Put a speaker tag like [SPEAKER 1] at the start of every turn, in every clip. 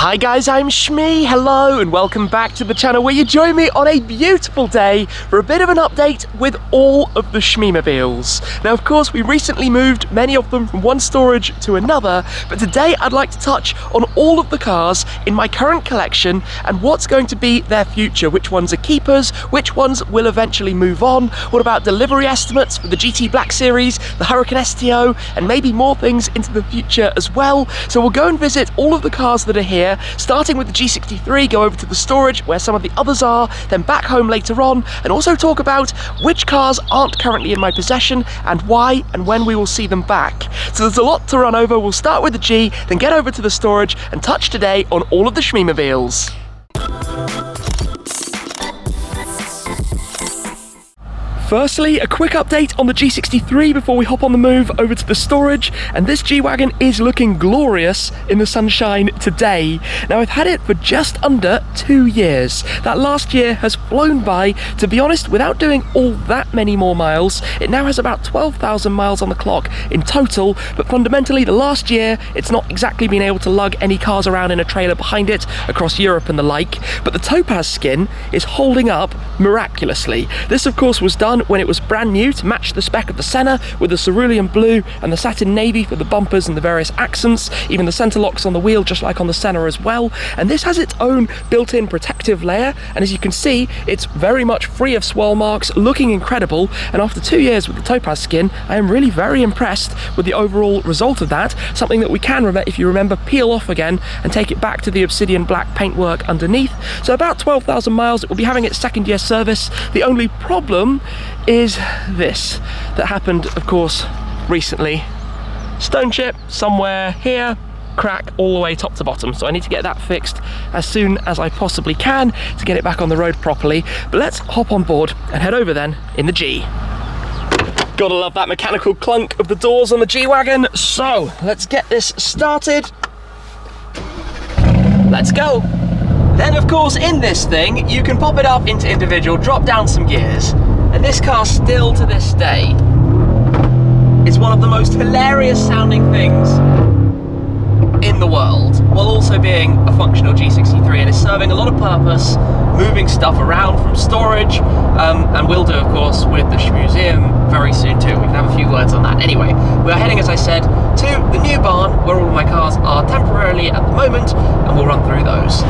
[SPEAKER 1] Hi guys, I'm Shmee, hello and welcome back to the channel where you join me on a beautiful day for a bit of an update with all of the Shmeemobiles. Now of course we recently moved many of them from one storage to another, but today I'd like to touch on all of the cars in my current collection and what's going to be their future, which ones are keepers, which ones will eventually move on, what about delivery estimates for the GT Black Series, the Huracan STO, and maybe more things into the future as well. So we'll go and visit all of the cars that are here, starting with the G63, go over to the storage where some of the others are, then back home later on, and also talk about which cars aren't currently in my possession and why and when we will see them back. So there's a lot to run over. We'll start with the G, then get over to the storage and touch today on all of the Shmeemobiles. Firstly, a quick update on the G63 before we hop on the move over to the storage, and this G-Wagon is looking glorious in the sunshine today. Now I've had it for just under 2 years. That last year has flown by. To be honest, without doing all that many more miles, it now has about 12,000 miles on the clock in total, but fundamentally the last year it's not exactly been able to lug any cars around in a trailer behind it across Europe and the like, but the topaz skin is holding up miraculously. This of course was done when it was brand new to match the spec of the Senna, with the cerulean blue and the satin navy for the bumpers and the various accents, even the center locks on the wheel just like on the Senna as well. And this has its own built-in protective layer, and as you can see it's very much free of swirl marks, looking incredible. And after 2 years with the topaz skin, I am really very impressed with the overall result of that. Something that we can, if you remember, peel off again and take it back to the obsidian black paintwork underneath. So about 12,000 miles, it will be having its second year service. The only problem is this that happened of course recently. Stone chip somewhere here, crack all the way top to bottom, so I need to get that fixed as soon as I possibly can to get it back on the road properly. But let's hop on board and head over then in the G. Gotta love that mechanical clunk of the doors on the G-Wagon. So let's get this started. Let's go. Then of course in this thing you can pop it up into individual, drop down some gears. And this car still to this day is one of the most hilarious sounding things in the world, while also being a functional G63, and is serving a lot of purpose, moving stuff around from storage, and will do of course with the Shmuseum very soon too. We can have a few words on that. Anyway, we are heading, as I said, to the new barn where all of my cars are temporarily at the moment, and we'll run through those.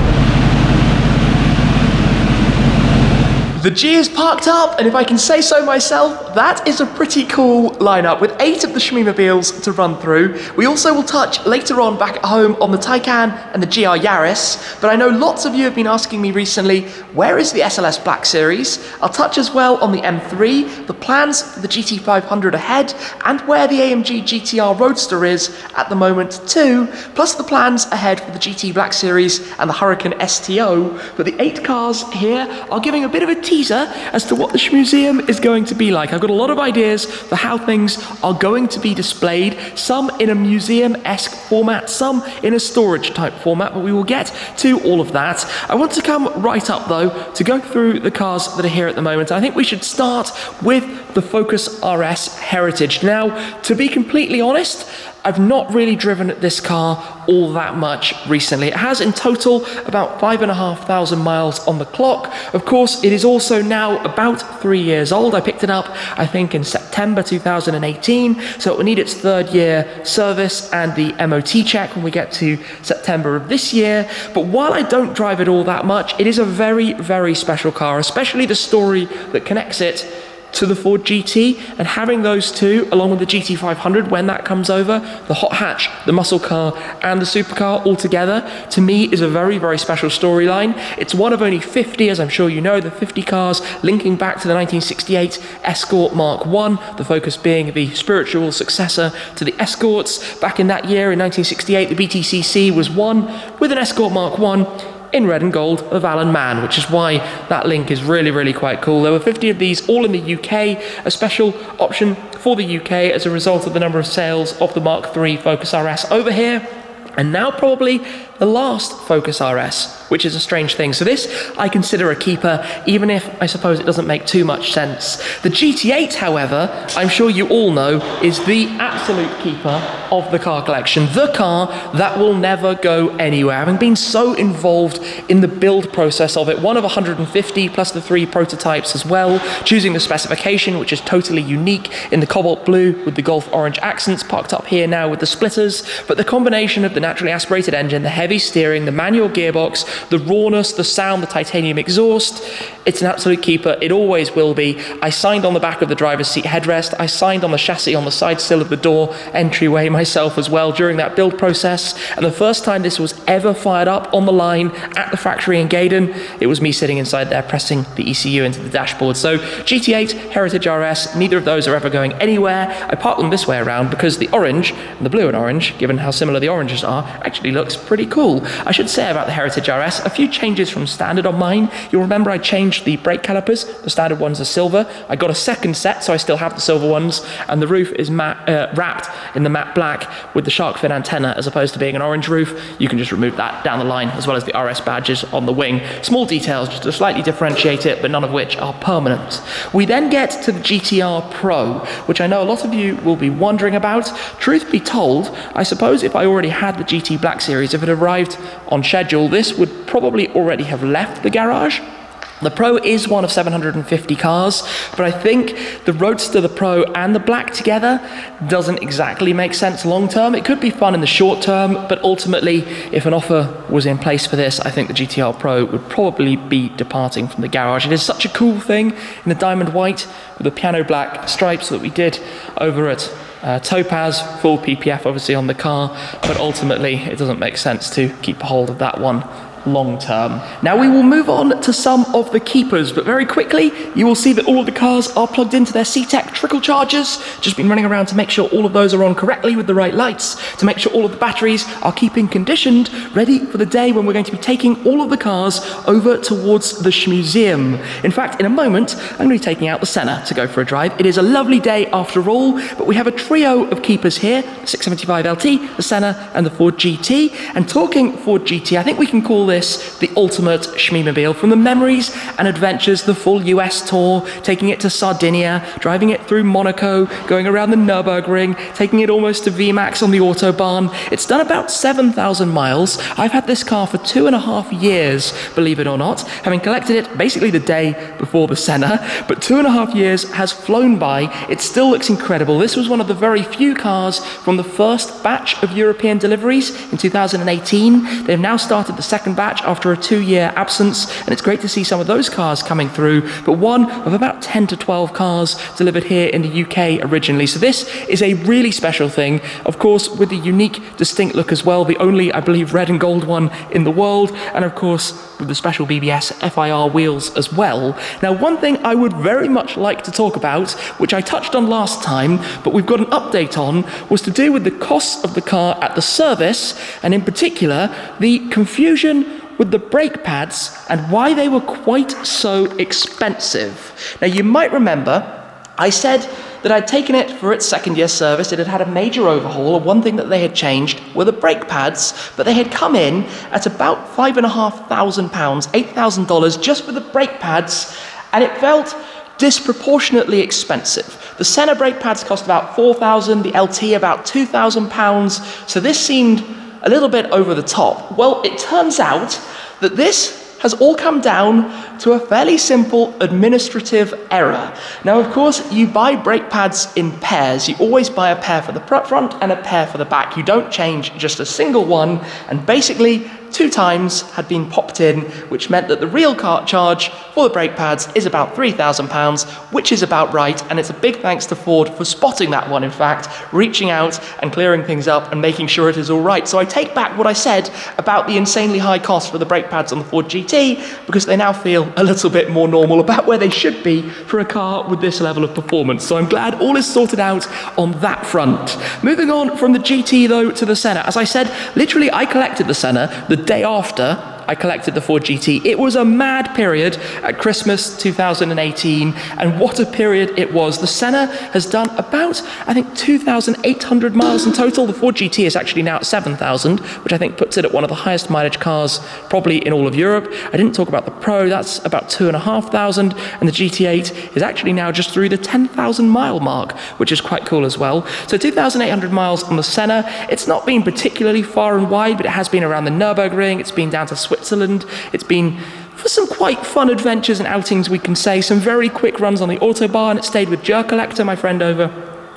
[SPEAKER 1] The G is parked up, and if I can say so myself, that is a pretty cool lineup with 8 of the Shmeemobiles to run through. We also will touch later on back at home on the Taycan and the GR Yaris, but I know lots of you have been asking me recently, where is the SLS Black Series? I'll touch as well on the M3, the plans for the GT500 ahead, and where the AMG GT R Roadster is at the moment too, plus the plans ahead for the GT Black Series and the Huracan STO. But the 8 cars here are giving a bit of a teaser as to what the Shmuseum is going to be like. I've got a lot of ideas for how things are going to be displayed, some in a museum-esque format, some in a storage type format, but we will get to all of that. I want to come right up though to go through the cars that are here at the moment. I think we should start with the Focus RS Heritage. Now, to be completely honest, I've not really driven this car all that much recently. It has in total about 5,500 miles on the clock. Of course, it is also now about 3 years old. I picked it up, I think, in September 2018, so it will need its 3rd year service and the MOT check when we get to September of this year. But while I don't drive it all that much, it is a very, very special car, especially the story that connects it to the Ford GT, and having those two along with the GT500 when that comes over, the hot hatch, the muscle car and the supercar all together, to me is a very, very special storyline. It's one of only 50, as I'm sure you know, the 50 cars linking back to the 1968 Escort Mark I, the Focus being the spiritual successor to the Escorts. Back in that year in 1968, the BTCC was won with an Escort Mark I in red and gold of Alan Mann, which is why that link is really, really quite cool. There were 50 of these all in the UK, a special option for the UK as a result of the number of sales of the Mark III Focus RS over here. And now probably the last Focus RS, which is a strange thing. So this I consider a keeper, even if I suppose it doesn't make too much sense. The GT8, however, I'm sure you all know, is the absolute keeper of the car collection. The car that will never go anywhere. Having been so involved in the build process of it, one of 150 plus the 3 prototypes as well, choosing the specification, which is totally unique in the cobalt blue with the Gulf orange accents, parked up here now with the splitters, but the combination of the naturally aspirated engine, the heavy steering, the manual gearbox, the rawness, the sound, the titanium exhaust, it's an absolute keeper. It always will be. I signed on the back of the driver's seat headrest. I signed on the chassis on the side sill of the door entryway myself as well during that build process. And the first time this was ever fired up on the line at the factory in Gaydon, it was me sitting inside there pressing the ECU into the dashboard. So GT8, Heritage RS, neither of those are ever going anywhere. I parked them this way around because the orange and the blue and orange, given how similar the oranges are, actually looks pretty cool. I should say about the Heritage RS, a few changes from standard on mine. You'll remember I changed the brake calipers. The standard ones are silver. I got a second set, so I still have the silver ones, and the roof is wrapped in the matte black with the shark fin antenna as opposed to being an orange roof. You can just remove that down the line, as well as the RS badges on the wing. Small details just to slightly differentiate it, but none of which are permanent. We then get to the GT R Pro, which I know a lot of you will be wondering about. Truth be told, I suppose if I already had the GT Black Series, if it arrived on schedule, this would probably already have left the garage. The Pro is one of 750 cars, but I think the Roadster, the Pro, and the Black together doesn't exactly make sense long term. It could be fun in the short term, but ultimately, if an offer was in place for this, I think the GT R Pro would probably be departing from the garage. It is such a cool thing in the diamond white with the piano black stripes that we did over at Topaz, full PPF obviously on the car, but ultimately it doesn't make sense to keep a hold of that one long term. Now we will move on to some of the keepers, but very quickly you will see that all of the cars are plugged into their C-Tech trickle chargers. Just been running around to make sure all of those are on correctly with the right lights, to make sure all of the batteries are keeping conditioned, ready for the day when we're going to be taking all of the cars over towards the Shmuseum. In fact, in a moment, I'm going to be taking out the Senna to go for a drive. It is a lovely day after all, but we have a trio of keepers here, the 675 LT, the Senna, and the Ford GT. And talking Ford GT, I think we can call this the ultimate Shmeemobile. From the memories and adventures, the full US tour, taking it to Sardinia, driving it through Monaco, going around the Nürburgring, taking it almost to VMAX on the Autobahn. It's done about 7,000 miles. I've had this car for 2.5 years, believe it or not, having collected it basically the day before the Senna, but 2.5 years has flown by. It still looks incredible. This was one of the very few cars from the first batch of European deliveries in 2018. They've now started the second batch after a 2-year absence, and it's great to see some of those cars coming through, but one of about 10 to 12 cars delivered here in the UK originally. So this is a really special thing, of course, with the unique, distinct look as well, the only, I believe, red and gold one in the world, and of course, with the special BBS FIR wheels as well. Now, one thing I would very much like to talk about, which I touched on last time, but we've got an update on, was to do with the costs of the car at the service, and in particular, the confusion with the brake pads and why they were quite so expensive. Now, you might remember I said that I'd taken it for its second-year service. It had had a major overhaul, and one thing that they had changed were the brake pads, but they had come in at about £5,500, $8,000 just for the brake pads, and it felt disproportionately expensive. The Senna brake pads cost about £4,000, the LT about £2,000, so this seemed a little bit over the top. Well, it turns out that this has all come down to a fairly simple administrative error. Now, of course, you buy brake pads in pairs. You always buy a pair for the front and a pair for the back. You don't change just a single one, and basically 2 times had been popped in, which meant that the real car charge for the brake pads is about £3,000, which is about right, and it's a big thanks to Ford for spotting that one, in fact, reaching out and clearing things up and making sure it is all right. So I take back what I said about the insanely high cost for the brake pads on the Ford GT, because they now feel a little bit more normal, about where they should be for a car with this level of performance. So I'm glad all is sorted out on that front. Moving on from the GT, though, to the Senna. As I said, literally I collected the Senna the day after I collected the Ford GT. It was a mad period at Christmas 2018, and what a period it was. The Senna has done about, I think, 2,800 miles in total. The Ford GT is actually now at 7,000, which I think puts it at one of the highest mileage cars probably in all of Europe. I didn't talk about the Pro, that's about 2,500, and the GT8 is actually now just through the 10,000 mile mark, which is quite cool as well. So 2,800 miles on the Senna. It's not been particularly far and wide, but it has been around the Nürburgring, it's been down to Switzerland, it's been for some quite fun adventures and outings, we can say, some very quick runs on the Autobahn. It stayed with Jer Collector, my friend over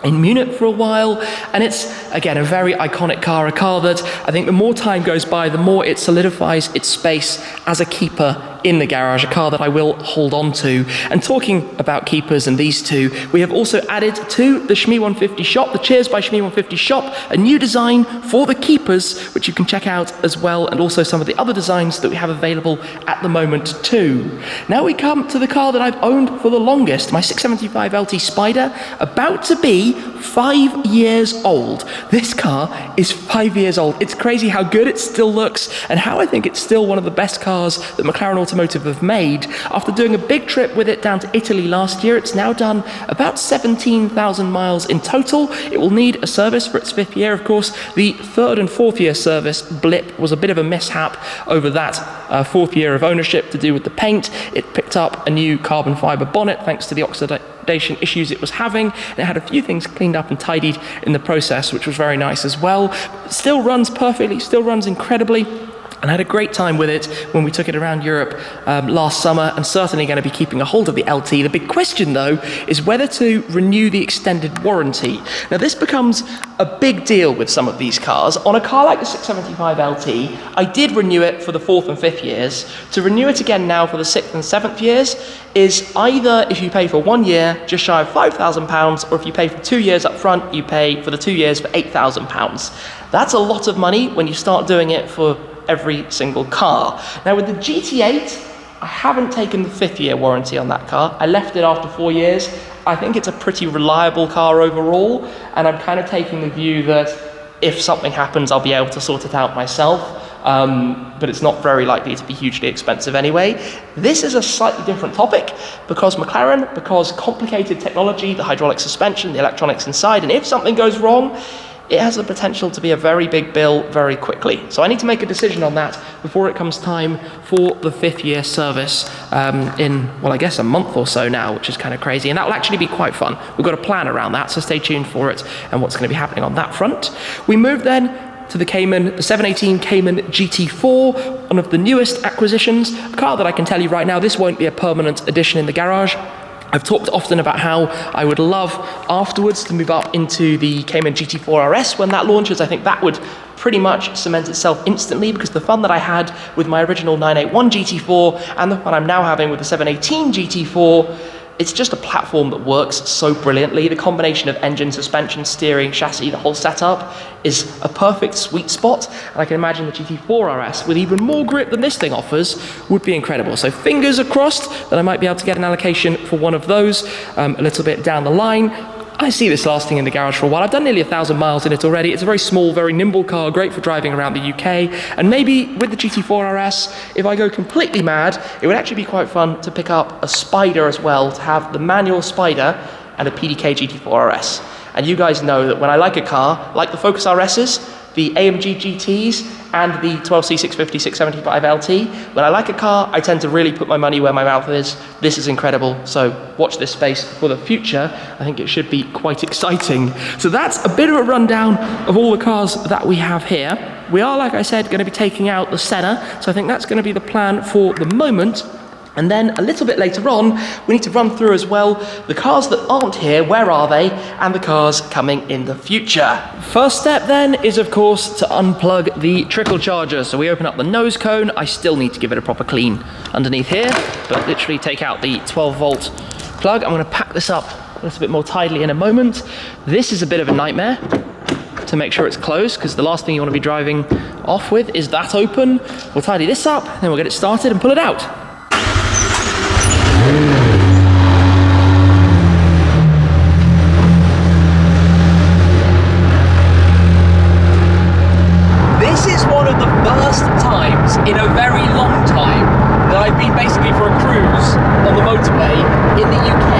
[SPEAKER 1] in Munich for a while, and it's, again, a very iconic car, a car that I think the more time goes by, the more it solidifies its space as a keeper in the garage, a car that I will hold on to. And talking about keepers and these two, we have also added to the Shmee 150 shop, the Cheers by Shmee 150 shop, a new design for the keepers, which you can check out as well, and also some of the other designs that we have available at the moment too. Now we come to the car that I've owned for the longest, my 675 LT Spider, about to be 5 years old. This car is 5 years old. It's crazy how good it still looks and how I think it's still one of the best cars that McLaren Automotive have made. After doing a big trip with it down to Italy last year, it's now done about 17,000 miles in total. It will need a service for its 5th year. Of course, the 3rd and 4th year service blip was a bit of a mishap over that 4th year of ownership to do with the paint. It picked up a new carbon fiber bonnet thanks to the oxidation issues it was having, and it had a few things cleaned up and tidied in the process, which was very nice as well. Still runs perfectly, still runs incredibly, and I had a great time with it when we took it around Europe last summer, and certainly going to be keeping a hold of the LT. The big question, though, is whether to renew the extended warranty. Now, this becomes a big deal with some of these cars. On a car like the 675 LT, I did renew it for the 4th and 5th years. To renew it again now for the 6th and 7th years is either, if you pay for 1 year, just shy of £5,000, or if you pay for 2 years up front, you pay for the 2 years for £8,000. That's a lot of money when you start doing it for every single car. Now with the GT8, I haven't taken the 5th year warranty on that car. I left it after 4 years. I think it's a pretty reliable car overall, and I'm kind of taking the view that if something happens, I'll be able to sort it out myself. But it's not very likely to be hugely expensive anyway. This is a slightly different topic because McLaren, because complicated technology, the hydraulic suspension, the electronics inside, and if something goes wrong, it has the potential to be a very big bill very quickly. So I need to make a decision on that before it comes time for the 5th year service in, well, I guess a month or so now, which is kind of crazy. And that will actually be quite fun. We've got a plan around that, so stay tuned for it and what's going to be happening on that front. We move then to the Cayman, the 718 Cayman GT4, one of the newest acquisitions, a car that I can tell you right now, this won't be a permanent addition in the garage. I've talked often about how I would love afterwards to move up into the Cayman GT4 RS when that launches. I think that would pretty much cement itself instantly, because the fun that I had with my original 981 GT4 and the fun I'm now having with the 718 GT4, it's just a platform that works so brilliantly. The combination of engine, suspension, steering, chassis, the whole setup is a perfect sweet spot. And I can imagine the GT4 RS with even more grip than this thing offers would be incredible. So fingers are crossed that I might be able to get an allocation for one of those a little bit down the line. I see this lasting in the garage for a while. I've done nearly 1,000 miles in it already. It's a very small, very nimble car, great for driving around the UK. And maybe with the GT4 RS, if I go completely mad, it would actually be quite fun to pick up a Spider as well, to have the manual Spider and a PDK GT4 RS. And you guys know that when I like a car, like the Focus RSs, the AMG GTs, and the 12C650 675 LT, when I like a car, I tend to really put my money where my mouth is. This is incredible, so watch this space for the future. I think it should be quite exciting. So that's a bit of a rundown of all the cars that we have here. We are, like I said, going to be taking out the Senna, so I think that's going to be the plan for the moment. And then a little bit later on, we need to run through as well the cars that aren't here, where are they, and the cars coming in the future. First step then is, of course, to unplug the trickle charger. So we open up the nose cone. I still need to give it a proper clean underneath here, but literally take out the 12-volt plug. I'm going to pack this up a little bit more tidily in a moment. This is a bit of a nightmare to make sure it's closed, because the last thing you want to be driving off with is that open. We'll tidy this up, then we'll get it started and pull it out. This is one of the first times in a very long time that I've been basically for a cruise on the motorway in the UK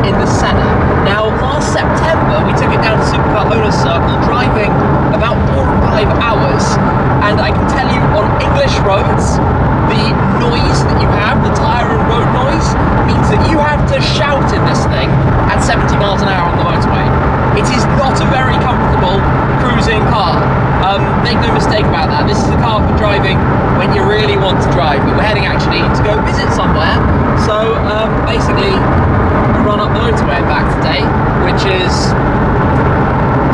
[SPEAKER 1] in the Senna. Now, last September we took it down to Supercar Owner's Circle, driving about 4 or 5 hours, and I can tell you on English roads, the noise that you have, the tyre and road noise, means that you have to shout in this thing at 70 miles an hour on the motorway. It is not a very comfortable cruising car. Make no mistake about that. This is a car for driving when you really want to drive, but we're heading actually to go visit somewhere. So basically, a run up the motorway and back today, which is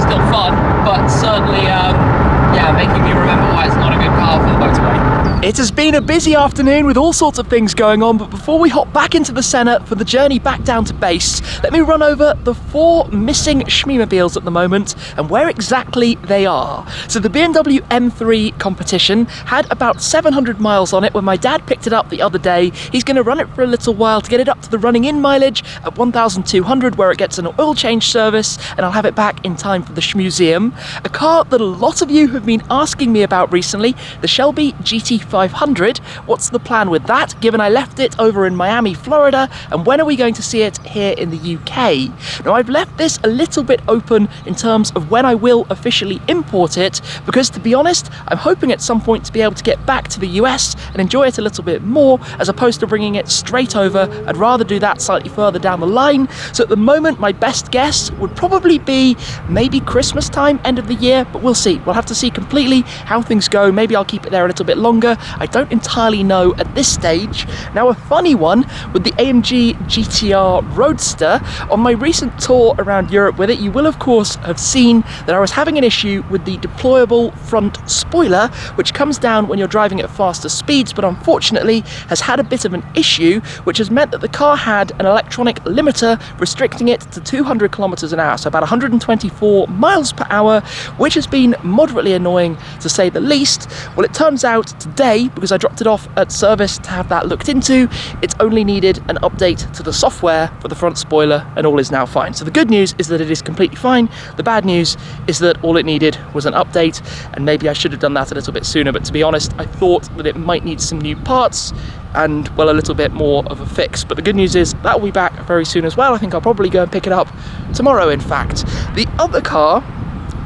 [SPEAKER 1] still fun, but certainly, yeah, making me remember why it's not a good car for the motorway. It has been a busy afternoon with all sorts of things going on, but before we hop back into the Senna for the journey back down to base, let me run over the 4 missing Shmeemobiles at the moment and where exactly they are. So the BMW M3 Competition had about 700 miles on it when my dad picked it up the other day. He's going to run it for a little while to get it up to the running in mileage at 1,200, where it gets an oil change service, and I'll have it back in time for the Shmuseum. A car that a lot of you have been asking me about recently, the Shelby GT500. What's the plan with that, given I left it over in Miami, Florida, and when are we going to see it here in the UK? Now, I've left this a little bit open in terms of when I will officially import it, because to be honest, I'm hoping at some point to be able to get back to the US and enjoy it a little bit more, as opposed to bringing it straight over. I'd rather do that slightly further down the line. So at the moment, my best guess would probably be maybe Christmas time, end of the year, but we'll see. We'll have to see completely how things go. Maybe I'll keep it there a little bit longer. I don't entirely know at this stage. Now, a funny one with the AMG GT R Roadster. On my recent tour around Europe with it, you will of course have seen that I was having an issue with the deployable front spoiler, which comes down when you're driving at faster speeds, but unfortunately has had a bit of an issue, which has meant that the car had an electronic limiter restricting it to 200 kilometers an hour, so about 124 miles per hour, which has been moderately annoying to say the least. Well, it turns out today, because I dropped it off at service to have that looked into, it's only needed an update to the software for the front spoiler and all is now fine. So the good news is that it is completely fine. The bad news is that all it needed was an update, and maybe I should have done that a little bit sooner, but to be honest, I thought that it might need some new parts and, well, a little bit more of a fix. But the good news is that will be back very soon as well. I think I'll probably go and pick it up tomorrow, in fact. The other car,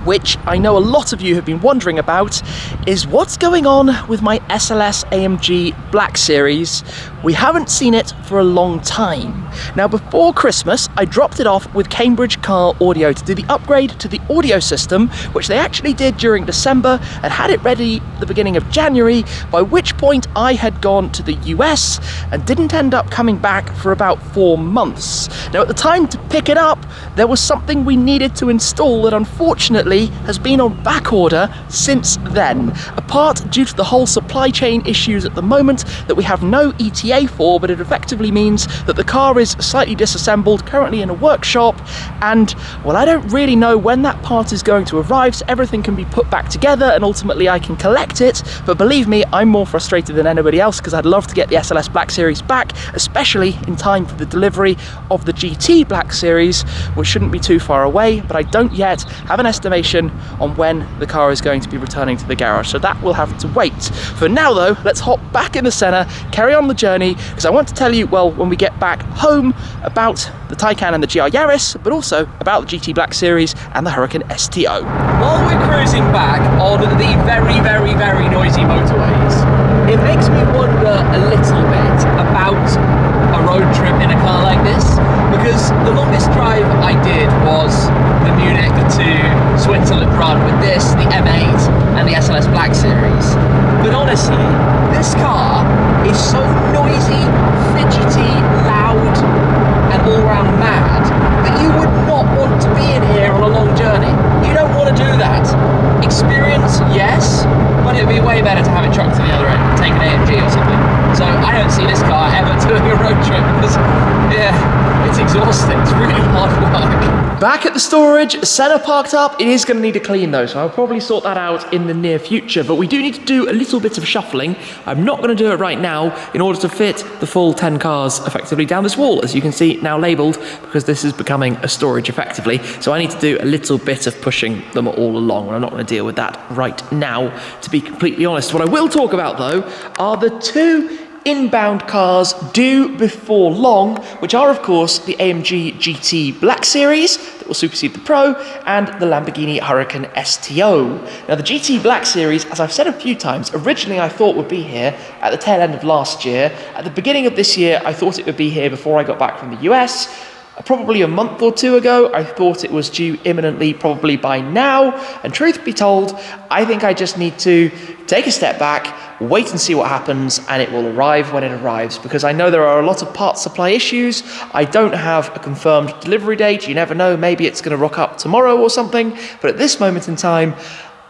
[SPEAKER 1] which I know a lot of you have been wondering about, is what's going on with my SLS AMG Black Series. We haven't seen it for a long time. Now, before Christmas, I dropped it off with Cambridge Car Audio to do the upgrade to the audio system, which they actually did during December and had it ready at the beginning of January, by which point I had gone to the US and didn't end up coming back for about 4 months. Now, at the time to pick it up, there was something we needed to install that unfortunately has been on back order since then. A part due to the whole supply chain issues at the moment that we have no ETA for, but it effectively means that the car is slightly disassembled, currently in a workshop, and, well, I don't really know when that part is going to arrive, so everything can be put back together and ultimately I can collect it. But believe me, I'm more frustrated than anybody else, because I'd love to get the SLS Black Series back, especially in time for the delivery of the GT Black Series, which shouldn't be too far away, but I don't yet have an estimation on when the car is going to be returning to the garage, so that will have to wait. For now though, let's hop back in the Senna, carry on the journey, because I want to tell you, well, when we get back home, about the Taycan and the GR Yaris, but also about the GT Black Series and the Huracan STO. While we're cruising back on the very, very, very noisy motorways, it makes me wonder a little bit about a road trip in a car like this, because the longest drive I did was the Munich to Switzerland run with this, the M8 and the SLS Black Series. But honestly, this car is so noisy, fidgety, loud and all-round mad that you would not want to be in here on a long journey. You don't want to do that. Experience, yes, but it would be way better to have it trucked to the other end, take an AMG or something. So I don't see this car ever doing a road trip because, yeah, it's exhausting. It's really hard work. Back at the storage, Senna parked up. It is going to need a clean though, so I'll probably sort that out in the near future, but we do need to do a little bit of shuffling. I'm not going to do it right now in order to fit the full 10 cars effectively down this wall, as you can see now labelled, because this is becoming a storage effectively. So I need to do a little bit of pushing them all along, and I'm not going to deal with that right now, to be completely honest. What I will talk about though are the two inbound cars due before long, which are of course the AMG GT Black Series that will supersede the Pro and the Lamborghini Huracan STO. Now the GT Black Series, as I've said a few times, originally I thought would be here at the tail end of last year. At the beginning of this year I thought it would be here before I got back from the US. Probably a month or two ago, I thought it was due imminently, probably by now. And truth be told, I think I just need to take a step back, wait and see what happens, and it will arrive when it arrives, because I know there are a lot of part supply issues. I don't have a confirmed delivery date. You never know, maybe it's going to rock up tomorrow or something. But at this moment in time,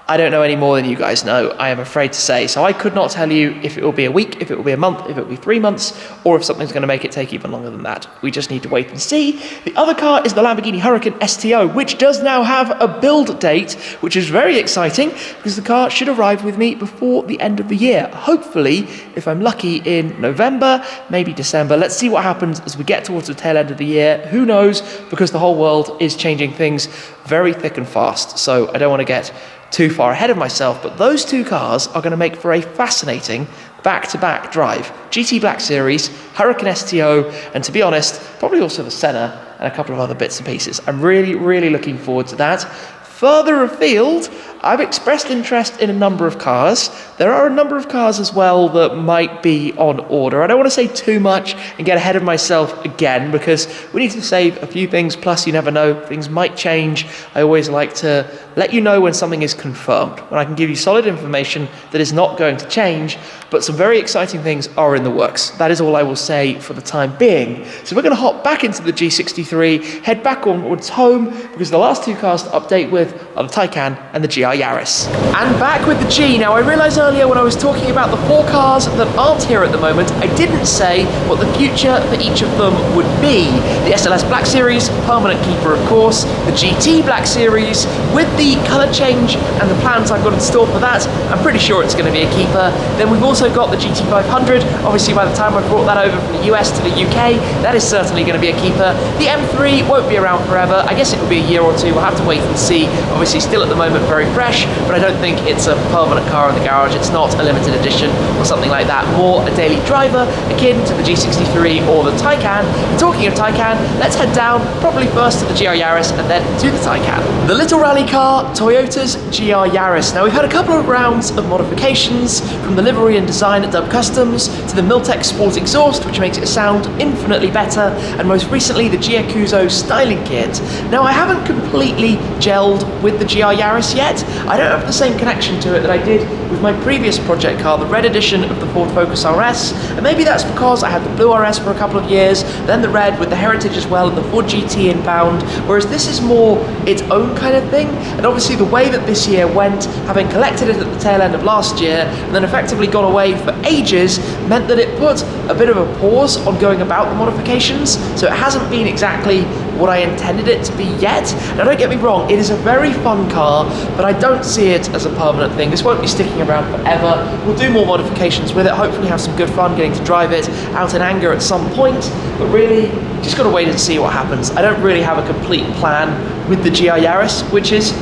[SPEAKER 1] I don't know any more than you guys know, I am afraid to say. So I could not tell you if it will be a week, if it will be a month, if it will be 3 months, or if something's going to make it take even longer than that. We just need to wait and see. The other car is the Lamborghini Huracan STO, which does now have a build date, which is very exciting, because the car should arrive with me before the end of the year. Hopefully, if I'm lucky, in November, maybe December. Let's see what happens as we get towards the tail end of the year. Who knows, because the whole world is changing things very thick and fast. So I don't want to get too far ahead of myself, but those two cars are going to make for a fascinating back-to-back drive. GT Black Series, Huracan STO, and to be honest, probably also the Senna and a couple of other bits and pieces. I'm really, really looking forward to that. Further afield, I've expressed interest in a number of cars. There are a number of cars as well that might be on order. I don't want to say too much and get ahead of myself again, because we need to save a few things, plus you never know, things might change. I always like to let you know when something is confirmed, when I can give you solid information that is not going to change, but some very exciting things are in the works. That is all I will say for the time being. So we're going to hop back into the G63, head back onwards home, because the last two cars to update with are the Taycan and the GR Yaris. And back with the G. Now I realised earlier when I was talking about the 4 cars that aren't here at the moment, I didn't say what the future for each of them would be. The SLS Black Series, permanent keeper of course, the GT Black Series, with the colour change and the plans I've got in store for that, I'm pretty sure it's going to be a keeper. Then we've also got the GT500, obviously by the time I've brought that over from the US to the UK, that is certainly going to be a keeper. The M3 won't be around forever, I guess it will be a year or two, we'll have to wait and see. Obviously still at the moment very fresh, but I don't think it's a permanent car in the garage. It's not a limited edition or something like that, more a daily driver akin to the G63 or the Taycan. And talking of Taycan, let's head down, probably first to the GR Yaris and then to the Taycan. The little rally car, Toyota's GR Yaris. Now we've had a couple of rounds of modifications, from the livery and design at Dub Customs to the Miltech Sport exhaust, which makes it sound infinitely better, and most recently the Giacuso styling kit. Now I haven't completely gelled with the GR Yaris yet. I don't have the same connection to it that I did with my previous project car, the red edition of the Ford Focus RS, and maybe that's because I had the blue RS for a couple of years, then the red with the Heritage as well, and the Ford GT inbound, whereas this is more its own kind of thing. And obviously the way that this year went, having collected it at the tail end of last year and then effectively gone away for ages, meant that it put a bit of a pause on going about the modifications, so it hasn't been exactly what I intended it to be yet. Now don't get me wrong, it is a very fun car, but I don't see it as a permanent thing. This won't be sticking around forever. We'll do more modifications with it, hopefully have some good fun getting to drive it out in anger at some point, but really, just gotta wait and see what happens. I don't really have a complete plan with the GR Yaris, which is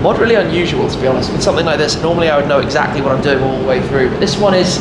[SPEAKER 1] moderately unusual to be honest. With something like this, normally I would know exactly what I'm doing all the way through, but this one is,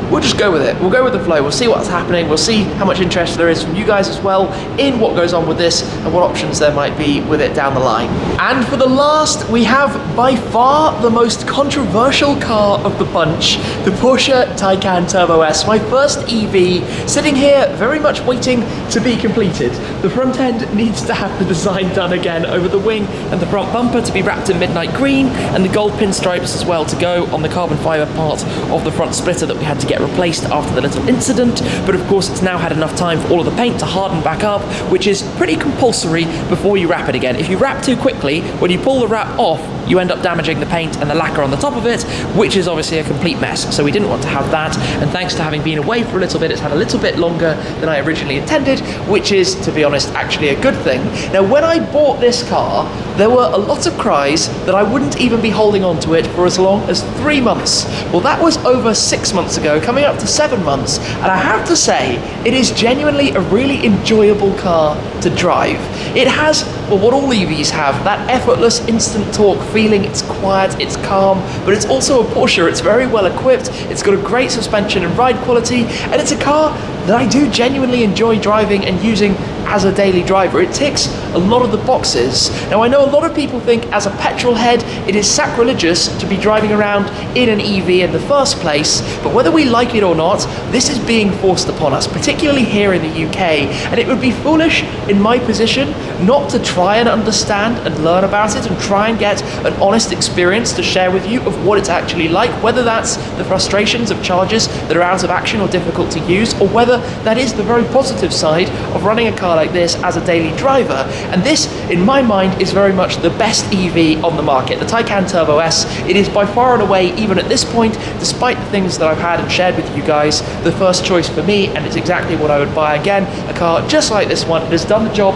[SPEAKER 1] we'll just go with it. We'll go with the flow. We'll see what's happening. We'll see how much interest there is from you guys as well in what goes on with this and what options there might be with it down the line. And for the last, we have by far the most controversial car of the bunch, the Porsche Taycan Turbo S, my first EV, sitting here very much waiting to be completed. The front end needs to have the design done again over the wing and the front bumper to be wrapped in midnight green, and the gold pinstripes as well to go on the carbon fibre part of the front splitter that we had to get get replaced after the little incident, but of course it's now had enough time for all of the paint to harden back up, which is pretty compulsory before you wrap it again. If you wrap too quickly, when you pull the wrap off, you end up damaging the paint and the lacquer on the top of it, which is obviously a complete mess. So we didn't want to have that, and thanks to having been away for a little bit, it's had a little bit longer than I originally intended, which is, to be honest, actually a good thing. Now, when I bought this car, there were a lot of cries that I wouldn't even be holding on to it for as long as 3 months. Well, that was over 6 months ago, coming up to 7 months, and I have to say, it is genuinely a really enjoyable car to drive. It has, well, what all EVs have, that effortless instant torque feeling. It's quiet, it's calm, but it's also a Porsche. It's very well equipped, it's got a great suspension and ride quality, and it's a car that I do genuinely enjoy driving and using as a daily driver. It ticks a lot of the boxes. Now, I know a lot of people think as a petrol head it is sacrilegious to be driving around in an EV in the first place, but whether we like it or not, this is being forced upon us, particularly here in the UK, and it would be foolish in my position not to try and understand and learn about it and try and get an honest experience to share with you of what it's actually like, whether that's the frustrations of chargers that are out of action or difficult to use, or whether that is the very positive side of running a car like this as a daily driver. And this, in my mind, is very much the best EV on the market. The Taycan Turbo S, it is by far and away, even at this point, despite the things that I've had and shared with you guys, the first choice for me, and it's exactly what I would buy again. A car just like this one. It has done the job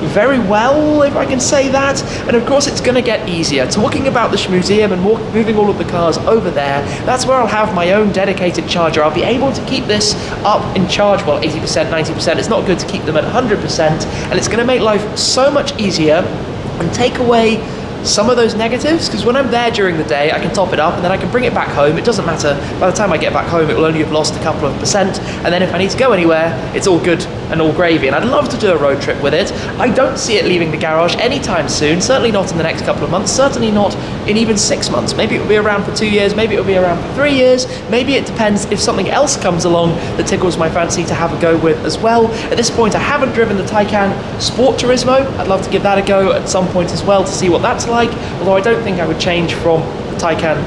[SPEAKER 1] very well, if I can say that, and of course it's going to get easier. Talking about the Shmuseum and moving all of the cars over there, that's where I'll have my own dedicated charger. I'll be able to keep this up in charge, well, 80%, 90%. It's not good to keep them at 100%, and it's going to make life so much easier and take away some of those negatives, because when I'm there during the day I can top it up and then I can bring it back home. It doesn't matter, by the time I get back home it will only have lost a couple of percent, and then if I need to go anywhere it's all good and all gravy, and I'd love to do a road trip with it. I don't see it leaving the garage anytime soon, certainly not in the next couple of months, certainly not in even 6 months. Maybe it'll be around for 2 years, maybe it'll be around for 3 years, maybe it depends if something else comes along that tickles my fancy to have a go with as well. At this point I haven't driven the Taycan Sport Turismo. I'd love to give that a go at some point as well to see what that's like, although I don't think I would change from the Taycan.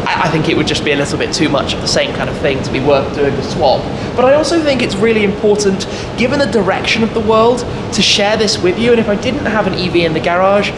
[SPEAKER 1] I think it would just be a little bit too much of the same kind of thing to be worth doing the swap. But I also think it's really important, given the direction of the world, to share this with you, and if I didn't have an EV in the garage,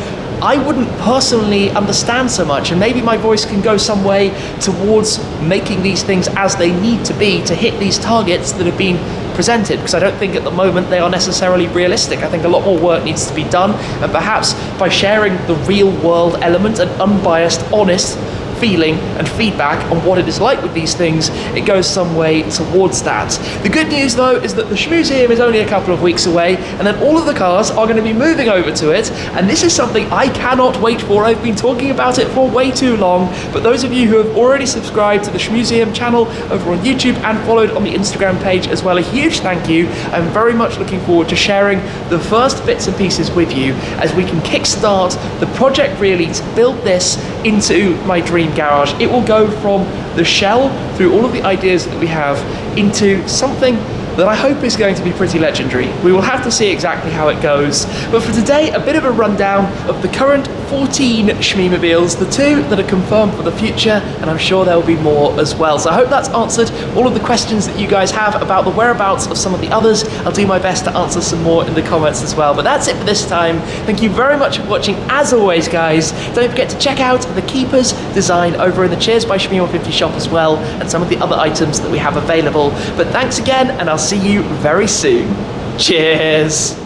[SPEAKER 1] I wouldn't personally understand so much, and maybe my voice can go some way towards making these things as they need to be to hit these targets that have been presented, because I don't think at the moment they are necessarily realistic. I think a lot more work needs to be done, and perhaps by sharing the real world element and unbiased, honest feeling and feedback on what it is like with these things, it goes some way towards that. The good news though is that the Shmuseum is only a couple of weeks away, and then all of the cars are going to be moving over to it, and this is something I cannot wait for. I've been talking about it for way too long, but those of you who have already subscribed to the Shmuseum channel over on YouTube and followed on the Instagram page as well, a huge thank you. I'm very much looking forward to sharing the first bits and pieces with you as we can kickstart the project really to build this into my dream garage. It will go from the shell through all of the ideas that we have into something that I hope is going to be pretty legendary. We will have to see exactly how it goes. But for today, a bit of a rundown of the current 14 Shmeemobiles, the 2 that are confirmed for the future, and I'm sure there will be more as well. So I hope that's answered all of the questions that you guys have about the whereabouts of some of the others. I'll do my best to answer some more in the comments as well. But that's it for this time. Thank you very much for watching as always, guys. Don't forget to check out the Keepers design over in the Cheers by Shmee150 shop as well, and some of the other items that we have available. But thanks again, and I'll see you very soon. Cheers!